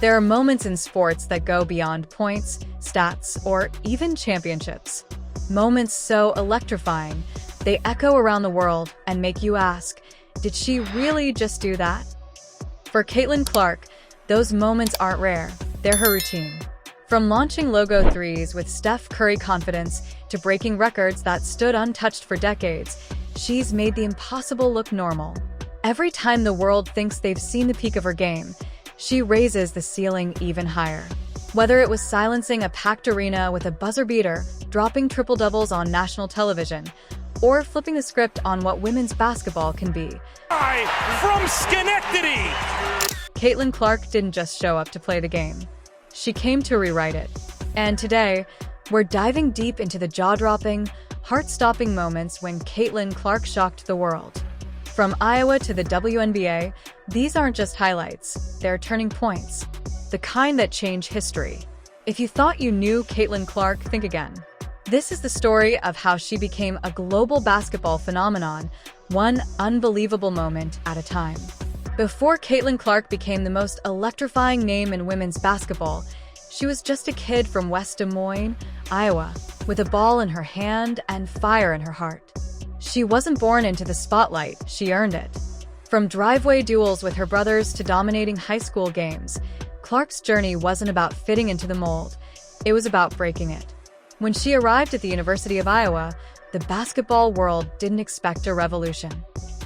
There are moments in sports that go beyond points, stats, or even championships. Moments so electrifying, they echo around the world and make you ask, did she really just do that? For Caitlin Clark, those moments aren't rare, they're her routine. From launching logo threes with Steph Curry confidence to breaking records that stood untouched for decades, she's made the impossible look normal. Every time the world thinks they've seen the peak of her game, she raises the ceiling even higher. Whether it was silencing a packed arena with a buzzer beater, dropping triple-doubles on national television, or flipping the script on what women's basketball can be. From Schenectady! Caitlin Clark didn't just show up to play the game. She came to rewrite it. And today, we're diving deep into the jaw-dropping, heart-stopping moments when Caitlin Clark shocked the world. From Iowa to the WNBA, these aren't just highlights, they're turning points. The kind that change history. If you thought you knew Caitlin Clark, think again. This is the story of how she became a global basketball phenomenon, one unbelievable moment at a time. Before Caitlin Clark became the most electrifying name in women's basketball, she was just a kid from West Des Moines, Iowa, with a ball in her hand and fire in her heart. She wasn't born into the spotlight, she earned it. From driveway duels with her brothers to dominating high school games, Clark's journey wasn't about fitting into the mold, it was about breaking it. When she arrived at the University of Iowa, the basketball world didn't expect a revolution.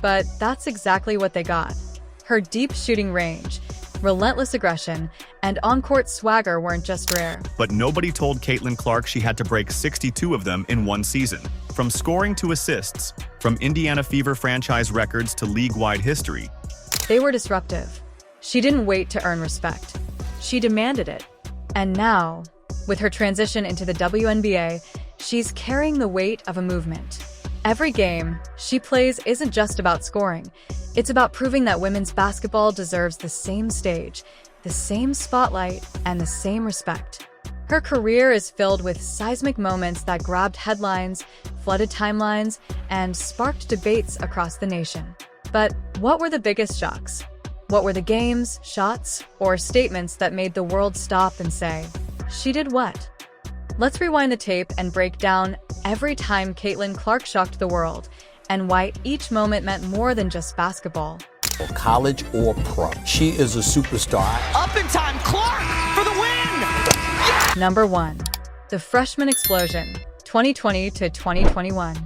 But that's exactly what they got. Her deep shooting range, relentless aggression, and on-court swagger weren't just rare. But nobody told Caitlin Clark she had to break 62 of them in one season. From scoring to assists, from Indiana Fever franchise records to league-wide history. They were disruptive. She didn't wait to earn respect. She demanded it. And now, with her transition into the WNBA, she's carrying the weight of a movement. Every game she plays isn't just about scoring. It's about proving that women's basketball deserves the same stage, the same spotlight, and the same respect. Her career is filled with seismic moments that grabbed headlines, flooded timelines, and sparked debates across the nation. But what were the biggest shocks? What were the games, shots, or statements that made the world stop and say, she did what? Let's rewind the tape and break down every time Caitlin Clark shocked the world, and why each moment meant more than just basketball. College or pro, she is a superstar. Up in time, Clark for the win! Number 1. The freshman explosion, 2020 to 2021.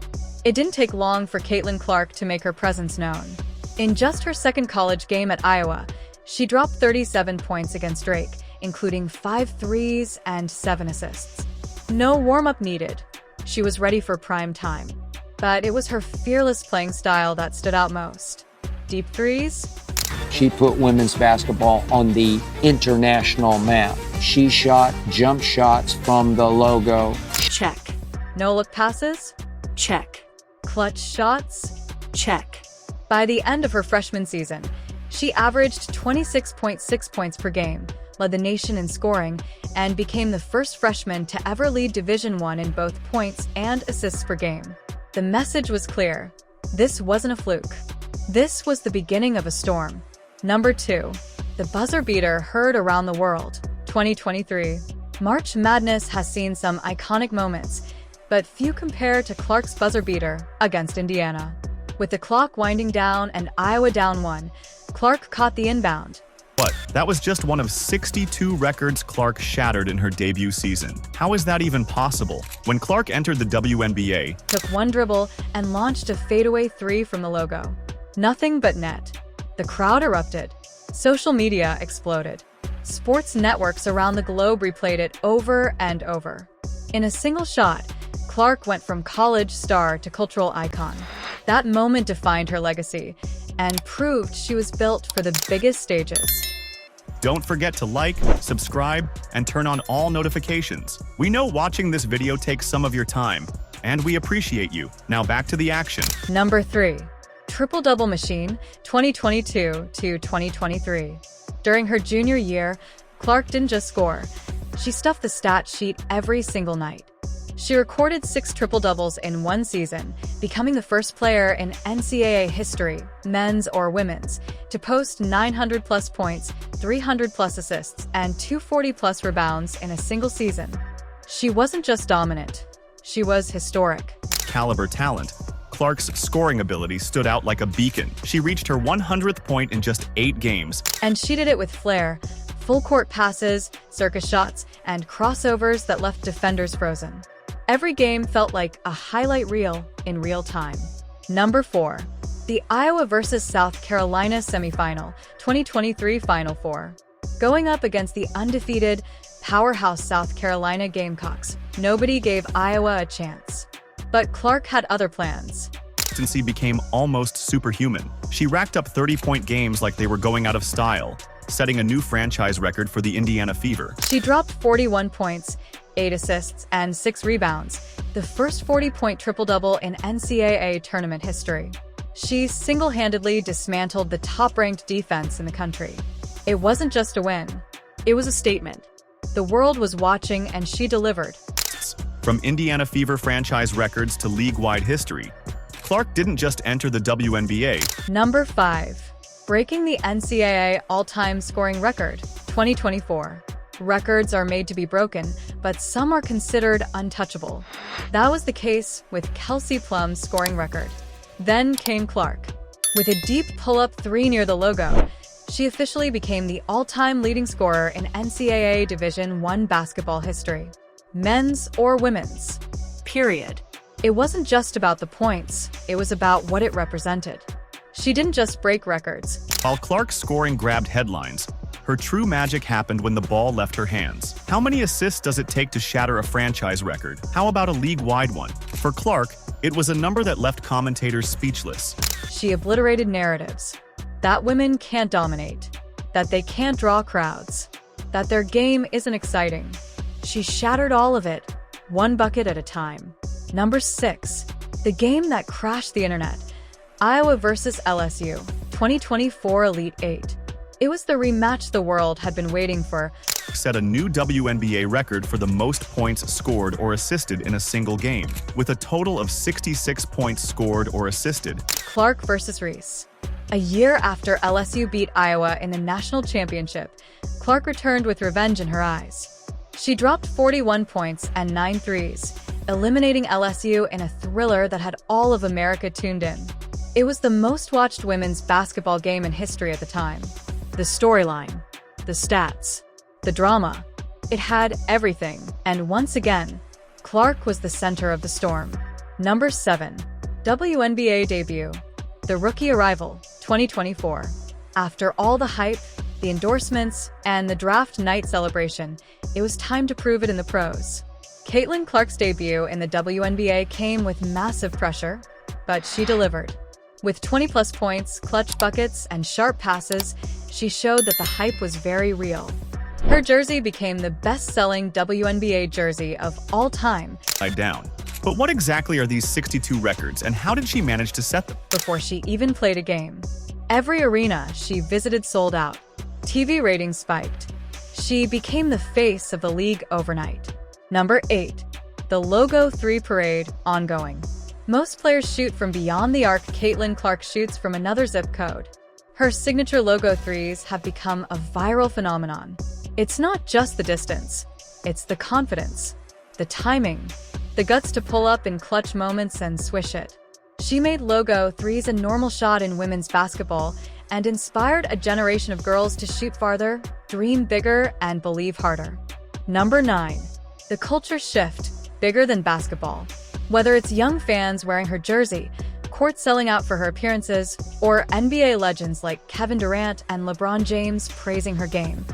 It didn't take long for Caitlin Clark to make her presence known. In just her second college game at Iowa, she dropped 37 points against Drake, including 5 threes and 7 assists. No warm-up needed. She was ready for prime time. But it was her fearless playing style that stood out most. Deep threes? She put women's basketball on the international map. She shot jump shots from the logo. Check. No-look passes? Check. Clutch shots? Check. By the end of her freshman season, she averaged 26.6 points per game, led the nation in scoring, and became the first freshman to ever lead Division I in both points and assists per game. The message was clear. This wasn't a fluke. This was the beginning of a storm. Number 2. The buzzer beater heard around the world, 2023. March Madness has seen some iconic moments, but few compare to Clark's buzzer beater against Indiana. With the clock winding down and Iowa down 1, Clark caught the inbound. But that was just one of 62 records Clark shattered in her debut season. How is that even possible? When Clark entered the WNBA, Took one dribble and launched a fadeaway 3 from the logo. Nothing but net. The crowd erupted. Social media exploded. Sports networks around the globe replayed it over and over. In a single shot, Clark went from college star to cultural icon. That moment defined her legacy and proved she was built for the biggest stages. don't forget to like, subscribe, and turn on all notifications. We know watching this video takes some of your time, and we appreciate you. Now back to the action. Number 3. Triple-double machine, 2022 to 2023. During her junior year, Clark didn't just score. She stuffed the stat sheet every single night. She recorded 6 triple-doubles in one season, becoming the first player in NCAA history, men's or women's, to post 900-plus points, 300-plus assists, and 240-plus rebounds in a single season. She wasn't just dominant, she was historic. Caliber talent, Clark's scoring ability stood out like a beacon. She reached her 100th point in just 8 games. And she did it with flair, full-court passes, circus shots, and crossovers that left defenders frozen. Every game felt like a highlight reel in real time. Number 4. The Iowa vs. South Carolina semifinal, 2023 Final Four. Going up against the undefeated, powerhouse South Carolina Gamecocks, nobody gave Iowa a chance. But Clark had other plans. Consistency became almost superhuman. She racked up 30-point games like they were going out of style, setting a new franchise record for the Indiana Fever. She dropped 41 points, 8 assists, and 6 rebounds, the first 40-point triple-double in NCAA tournament history. She single-handedly dismantled the top-ranked defense in the country. It wasn't just a win, it was a statement. The world was watching and she delivered. From Indiana Fever franchise records to league-wide history, Clark didn't just enter the WNBA. Number 5. Breaking the NCAA all-time scoring record, 2024. Records are made to be broken, but some are considered untouchable. That was the case with Kelsey Plum's scoring record. Then came Clark. With a deep pull-up 3 near the logo, she officially became the all-time leading scorer in NCAA Division I basketball history. Men's or women's. Period. It wasn't just about the points, it was about what it represented. She didn't just break records. While Clark's scoring grabbed headlines, her true magic happened when the ball left her hands. How many assists does it take to shatter a franchise record? How about a league-wide one? For Clark, it was a number that left commentators speechless. She obliterated narratives. That women can't dominate. That they can't draw crowds. That their game isn't exciting. She shattered all of it, one bucket at a time. Number 6. The game that crashed the internet. Iowa vs. LSU, 2024 Elite 8. It was the rematch the world had been waiting for. Set a new WNBA record for the most points scored or assisted in a single game, with a total of 66 points scored or assisted. Clark vs. Reese. A year after LSU beat Iowa in the national championship, Clark returned with revenge in her eyes. She dropped 41 points and 9 threes, eliminating LSU in a thriller that had all of America tuned in. It was the most-watched women's basketball game in history at the time. The storyline, the stats, the drama. It had everything, and once again, Clark was the center of the storm. Number 7. WNBA debut. The rookie arrival, 2024. After all the hype, the endorsements, and the draft night celebration, it was time to prove it in the pros. Caitlin Clark's debut in the WNBA came with massive pressure, but she delivered. With 20-plus points, clutch buckets, and sharp passes, she showed that the hype was very real. Her jersey became the best-selling WNBA jersey of all time. Down. But what exactly are these 62 records, and how did she manage to set them? Before she even played a game. Every arena she visited sold out. TV ratings spiked. She became the face of the league overnight. Number 8. The Logo 3 Parade, ongoing. Most players shoot from beyond the arc. Caitlin Clark shoots from another zip code. Her signature Logo 3s have become a viral phenomenon. It's not just the distance. It's the confidence, the timing, the guts to pull up in clutch moments and swish it. She made Logo 3s a normal shot in women's basketball and inspired a generation of girls to shoot farther, dream bigger, and believe harder. Number 9. The culture shift, bigger than basketball. Whether it's young fans wearing her jersey, courts selling out for her appearances, or NBA legends like Kevin Durant and LeBron James praising her game,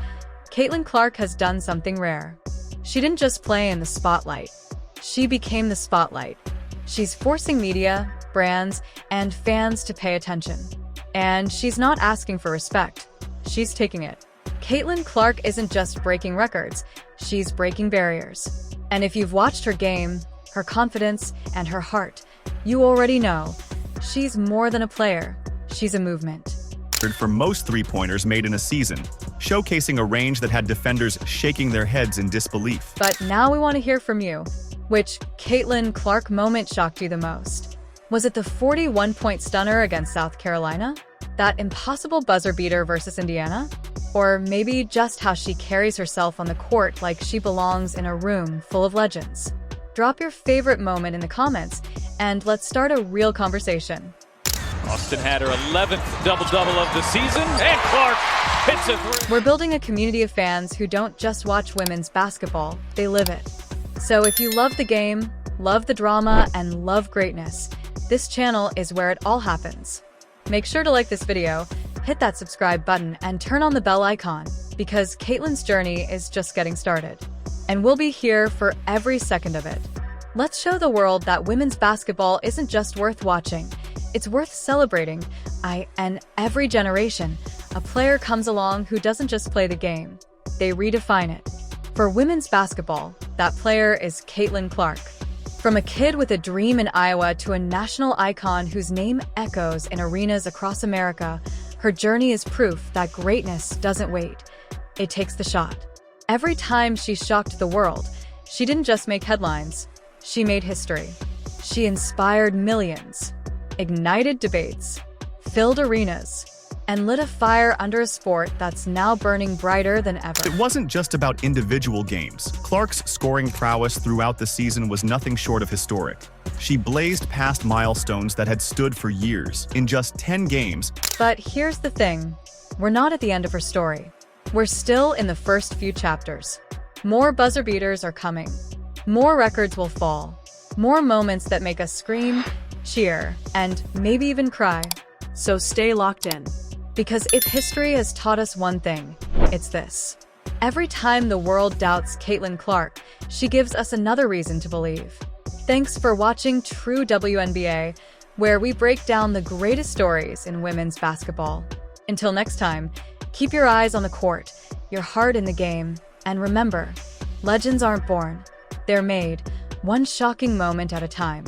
Caitlin Clark has done something rare. She didn't just play in the spotlight. She became the spotlight. She's forcing media, brands, and fans to pay attention. And she's not asking for respect. She's taking it. Caitlin Clark isn't just breaking records, she's breaking barriers. And if you've watched her game, her confidence, and her heart, you already know she's more than a player, she's a movement. For most three-pointers made in a season, showcasing a range that had defenders shaking their heads in disbelief. But now we want to hear from you. Which Caitlin Clark moment shocked you the most? Was it the 41-point stunner against South Carolina? That impossible buzzer beater versus Indiana? Or maybe just how she carries herself on the court like she belongs in a room full of legends? Drop your favorite moment in the comments, and let's start a real conversation. Austin had her 11th double-double of the season, and Clark hits a three. We're building a community of fans who don't just watch women's basketball, they live it. So if you love the game, love the drama, and love greatness, this channel is where it all happens. Make sure to like this video, hit that subscribe button, and turn on the bell icon, because Caitlin's journey is just getting started. And we'll be here for every second of it. Let's show the world that women's basketball isn't just worth watching, it's worth celebrating. And every generation, a player comes along who doesn't just play the game, they redefine it. For women's basketball, that player is Caitlin Clark. From a kid with a dream in Iowa to a national icon whose name echoes in arenas across America, her journey is proof that greatness doesn't wait. It takes the shot. Every time she shocked the world, she didn't just make headlines, she made history. She inspired millions, ignited debates, filled arenas, and lit a fire under a sport that's now burning brighter than ever. It wasn't just about individual games. Clark's scoring prowess throughout the season was nothing short of historic. She blazed past milestones that had stood for years in just 10 games. But here's the thing, we're not at the end of her story. We're still in the first few chapters. More buzzer beaters are coming. More records will fall. More moments that make us scream, cheer, and maybe even cry. So stay locked in. Because if history has taught us one thing, it's this. Every time the world doubts Caitlin Clark, she gives us another reason to believe. Thanks for watching True WNBA, where we break down the greatest stories in women's basketball. Until next time, keep your eyes on the court, your heart in the game, and remember, legends aren't born, they're made, one shocking moment at a time.